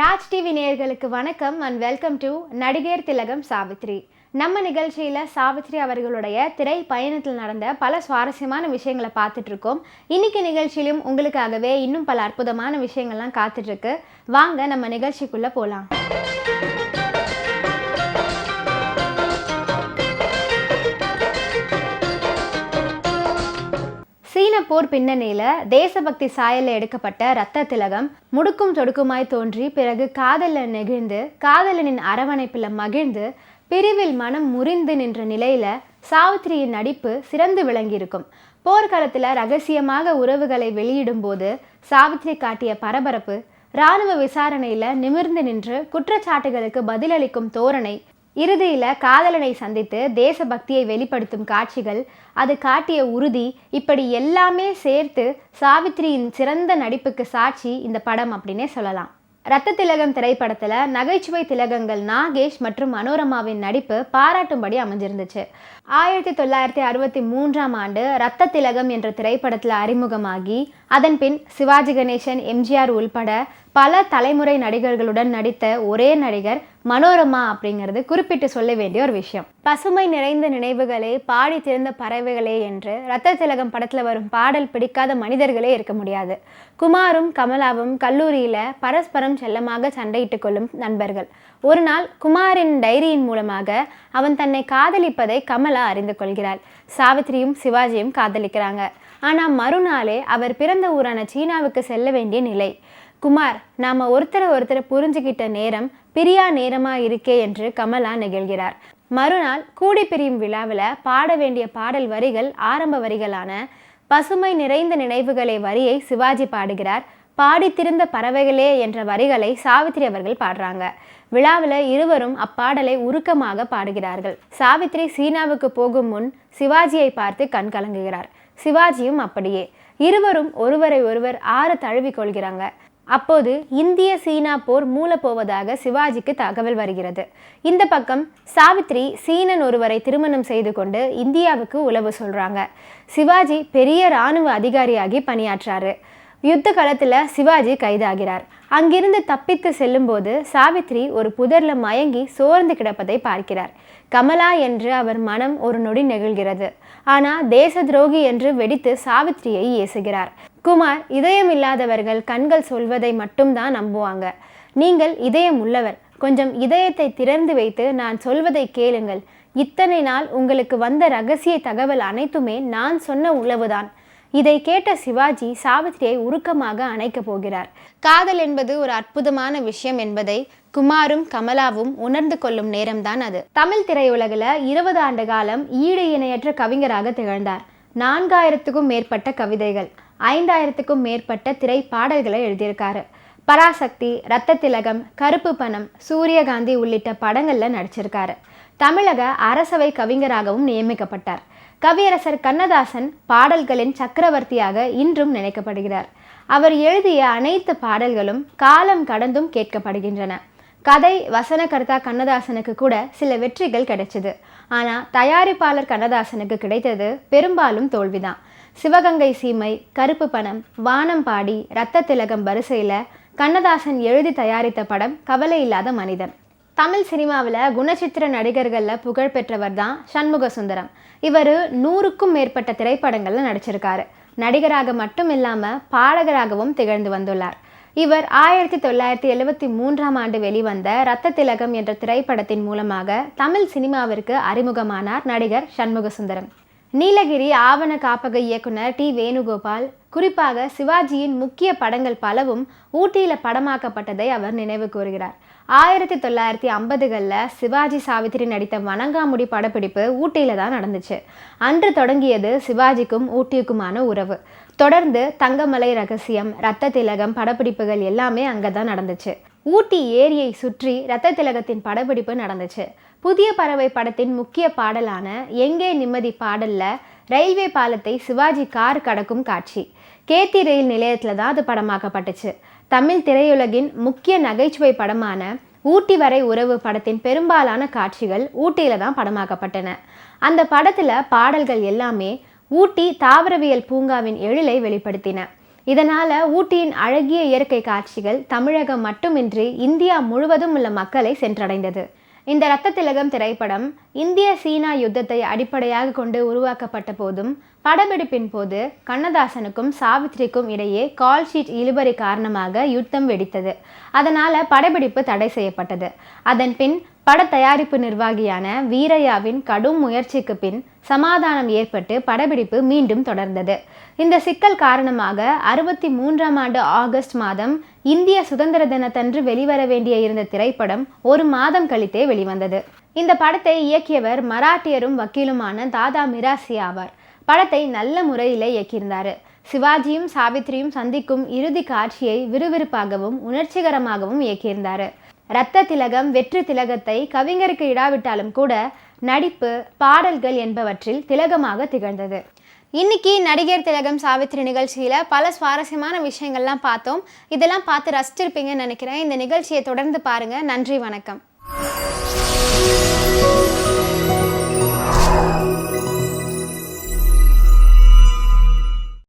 Raj TV நேயர்களுக்கு வணக்கம் and welcome to நடிகர் திலகம் சாவித்ரி. நம்ம நிகழ்ச்சியில் சாவித்ரி அவர்களுடைய திரை பயணத்தில் நடந்த பல சுவாரஸ்யமான விஷயங்களை பார்த்துட்டு இருக்கோம். இன்னைக்கு நிகழ்ச்சியிலும் உங்களுக்காகவே இன்னும் பல அற்புதமான விஷயங்கள்லாம் காத்துட்டு இருக்கு. வாங்க நம்ம நிகழ்ச்சிக்குள்ள போகலாம். சீன போர் பின்னணியில தேசபக்தி சாயல்ல எடுக்கப்பட்ட ரத்த திலகம் முடுக்கும் தொடுக்குமாய் தோன்றி பிறகு காதல்ல நெகிழ்ந்து காதலனின் அரவணைப்புல மகிழ்ந்து பிரிவில் மனம் முறிந்து நின்ற நிலையில சாவித்திரியின் நடிப்பு சிறந்து விளங்கியிருக்கும். போர்க்காலத்துல ரகசியமாக உறவுகளை வெளியிடும் போது சாவித்திரி காட்டிய பரபரப்பு, இராணுவ விசாரணையில நிமிர்ந்து நின்று குற்றச்சாட்டுகளுக்கு பதிலளிக்கும் தோரணை, இறுதியில காதலனை சந்தித்து தேசபக்தியை வெளிப்படுத்தும் காட்சிகள், அது காட்டிய உறுதி, இப்படி எல்லாமே சேர்த்து சாவித்திரியின் சிறந்த நடிப்புக்கு சாட்சி இந்த படம் அப்படின்னே சொல்லலாம். ரத்த திலகம் திரைப்படத்துல நகைச்சுவை திலகங்கள் நாகேஷ் மற்றும் மனோரமாவின் நடிப்பு பாராட்டும்படி அமைஞ்சிருந்துச்சு. 1963 ரத்த திலகம் என்ற திரைப்படத்துல அறிமுகமாகி அதன் பின் சிவாஜி கணேசன், எம்ஜிஆர் உள்பட பல தலைமுறை நடிகர்களுடன் நடித்த ஒரே நடிகர் மனோரமா அப்படிங்கிறது குறிப்பிட்டு சொல்ல வேண்டிய ஒரு விஷயம். பசுமை நிறைந்த நினைவுகளே, பாடி திறந்த பறவைகளே என்று ரத்த திலகம் படத்துல வரும் பாடல் பிடிக்காத மனிதர்களே இருக்க முடியாது. குமாரும் கமலாவும் கல்லூரியில பரஸ்பரம் செல்லமாக சண்டையிட்டு கொள்ளும் நண்பர்கள். ஒரு நாள் குமாரின் டைரியின் மூலமாக அவன் தன்னை காதலிப்பதை கமலா அறிந்து கொள்கிறாள். சாவித்திரியும் சிவாஜியும் காதலிக்கிறாங்க. ஆனா மறுநாளே அவர் பிறந்த ஊரான சீனாவுக்கு செல்ல வேண்டிய நிலை. குமார், நாம ஒருத்தரை புரிஞ்சுக்கிட்ட நேரம் பிரியா நேரமா இருக்கே என்று கமலா நெகிழ்கிறார். மறுநாள் கூடி பிரியும் விழாவில் பாட வேண்டிய பாடல் வரிகள் ஆரம்ப வரிகளான பசுமை நிறைந்த நினைவுகளை வரியை சிவாஜி பாடுகிறார். பாடித்திருந்த பறவைகளே என்ற வரிகளை சாவித்திரி அவர்கள் பாடுறாங்க. விழாவில் இருவரும் அப்பாடலை உருக்கமாக பாடுகிறார்கள். சாவித்திரி சீனாவுக்கு போகும் முன் சிவாஜியை பார்த்து கண் கலங்குகிறார். சிவாஜியும் அப்படியே. இருவரும் ஒருவரை ஒருவர் ஆற தழுவி கொள்கிறாங்க. அப்போது இந்திய சீனா போர் மூலப்போவதாக சிவாஜிக்கு தகவல் வருகிறது. இந்த பக்கம் சாவித்திரி சீனன் ஒருவரை திருமணம் செய்து கொண்டு இந்தியாவுக்கு உளவு சொல்றாங்க. சிவாஜி பெரிய இராணுவ அதிகாரியாகி பணியாற்றாரு. யுத்த காலத்துல சிவாஜி கைதாகிறார். அங்கிருந்து தப்பித்து செல்லும் போது சாவித்திரி ஒரு புதர்ல மயங்கி சோர்ந்து கிடப்பதை பார்க்கிறார். கமலா என்று அவர் மனம் ஒரு நொடி நெகிழ்கிறது. ஆனா தேச துரோகி என்று வெடித்து சாவித்திரியை ஏசுகிறார். குமார், இதயம் இல்லாதவர்கள் கண்கள் சொல்வதை மட்டும்தான் நம்புவாங்க. நீங்கள் இதயம் உள்ளவர், கொஞ்சம் இதயத்தை திறந்து வைத்து நான் சொல்வதை கேளுங்கள். இத்தனை நாள் உங்களுக்கு வந்த ரகசிய தகவல் அனைத்துமே நான் சொன்ன உளவுதான். இதை கேட்ட சிவாஜி சாவித்திரியை உருக்கமாக அணைக்க போகிறார். காதல் என்பது ஒரு அற்புதமான விஷயம் என்பதை குமாரும் கமலாவும் உணர்ந்து கொள்ளும் நேரம்தான் அது. தமிழ் திரையுலகில் 20 ஆண்டு காலம் ஈடு இணையற்ற கவிஞராக திகழ்ந்தார். 4000க்கும் மேற்பட்ட கவிதைகள், 5000க்கும் மேற்பட்ட திரை பாடல்களை எழுதியிருக்காரு. பராசக்தி, ரத்த திலகம், கருப்பு பணம், சூரியகாந்தி உள்ளிட்ட படங்கள்ல நடிச்சிருக்காரு. தமிழக அரசவை கவிஞராகவும் நியமிக்கப்பட்டார். கவியரசர் கண்ணதாசன் பாடல்களின் சக்கரவர்த்தியாக இன்றும் நினைக்கப்படுகிறார். அவர் எழுதிய அனைத்து பாடல்களும் காலம் கடந்தும் கேட்கப்படுகின்றன. கதை வசனகர்த்தா கண்ணதாசனுக்கு கூட சில வெற்றிகள் கிடைச்சது. ஆனா தயாரிப்பாளர் கண்ணதாசனுக்கு கிடைத்தது பெரும்பாலும் தோல்விதான். சிவகங்கை சீமை, கருப்பு பணம், வானம் பாடி, ரத்த திலகம் வரிசையில கண்ணதாசன் எழுதி தயாரித்த படம் கவலை இல்லாத மனிதன். தமிழ் சினிமாவில் குணச்சித்திர நடிகர்களில் புகழ் பெற்றவர் தான் சண்முக சுந்தரம். இவர் 100க்கும் மேற்பட்ட திரைப்படங்களில் நடிச்சிருக்காரு. நடிகராக மட்டும் இல்லாமல் பாடகராகவும் திகழ்ந்து வந்துள்ளார். இவர் 1973 வெளிவந்த ரத்த திலகம் என்ற திரைப்படத்தின் மூலமாக தமிழ் சினிமாவிற்கு அறிமுகமானார் நடிகர் சண்முக சுந்தரம். நீலகிரி ஆவண காப்பக இயக்குனர் டி வேணுகோபால் குறிப்பாக சிவாஜியின் முக்கிய படங்கள் பலவும் ஊட்டியில படமாக்கப்பட்டதை அவர் நினைவு கூறுகிறார். 1950களில் சிவாஜி சாவித்திரி நடித்த வணங்காமுடி படப்பிடிப்பு ஊட்டியில தான் நடந்துச்சு. அன்று தொடங்கியது சிவாஜிக்கும் ஊட்டிக்குமான உறவு. தொடர்ந்து தங்கமலை ரகசியம், ரத்த திலகம் படப்பிடிப்புகள் எல்லாமே அங்கதான் நடந்துச்சு. ஊட்டி ஏரியை சுற்றி ரத்த திலகத்தின் படப்பிடிப்பு நடந்துச்சு. புதிய பறவை படத்தின் முக்கிய பாடலான எங்கே நிம்மதி பாடல்ல ரயில்வே பாலத்தை சிவாஜி கார் கடக்கும் காட்சி கேத்தி ரயில் நிலையத்துல தான் அது படமாக்கப்பட்டுச்சு. தமிழ் திரையுலகின் முக்கிய நகைச்சுவை படமான ஊட்டி வரை உறவு படத்தின் பெரும்பாலான காட்சிகள் ஊட்டியில தான் படமாக்கப்பட்டன. அந்த படத்துல பாடல்கள் எல்லாமே ஊட்டி தாவரவியல் பூங்காவின் எழிலை வெளிப்படுத்தின. இதனால ஊட்டியின் அழகிய இயற்கை காட்சிகள் தமிழகம் மட்டுமின்றி இந்தியா முழுவதும் உள்ள மக்களை சென்றடைந்தது. இந்த இரத்த திலகம் திரைப்படம் இந்திய சீனா யுத்தத்தை அடிப்படையாக கொண்டு உருவாக்கப்பட்ட போதும் படப்பிடிப்பின் போது கண்ணதாசனுக்கும் சாவித்ரிக்கும் இடையே கால் ஷீட் இழுபறி காரணமாக யுத்தம் வெடித்தது. அதனால படப்பிடிப்பு தடை செய்யப்பட்டது. அதன் பின் பட தயாரிப்பு நிர்வாகியான வீரையாவின் கடும் முயற்சிக்கு பின் சமாதானம் ஏற்பட்டு படப்பிடிப்பு மீண்டும் தொடர்ந்தது. இந்த சிக்கல் காரணமாக 63ஆம் ஆண்டு ஆகஸ்ட் மாதம் இந்திய சுதந்திர தினத்தன்று வெளிவர வேண்டிய இருந்த திரைப்படம் ஒரு மாதம் கழித்தே வெளிவந்தது. இந்த படத்தை இயக்கியவர் மராட்டியரும் வக்கீலுமான தாதா மிராசி ஆவார். படத்தை நல்ல முறையிலே இயக்கியிருந்தார். சிவாஜியும் சாவித்ரியும் சந்திக்கும் இறுதி காட்சியை விறுவிறுப்பாகவும் உணர்ச்சிகரமாகவும் இயக்கியிருந்தார். இரத்த திலகம் வெற்றி திலகத்தை கவிஞருக்கு இடாவிட்டாலும் கூட நடிப்பு பாடல்கள் என்பவற்றில் திலகமாக திகழ்ந்தது. இன்னைக்கு நடிகர் திலகம் சாவித்ரி நிகழ்ச்சியில் பல சுவாரஸ்யமான விஷயங்கள்லாம் பார்த்தோம். இதெல்லாம் பார்த்து ரசிச்சிருப்பீங்கன்னு நினைக்கிறேன். இந்த நிகழ்ச்சியை தொடர்ந்து பாருங்கள். நன்றி, வணக்கம்.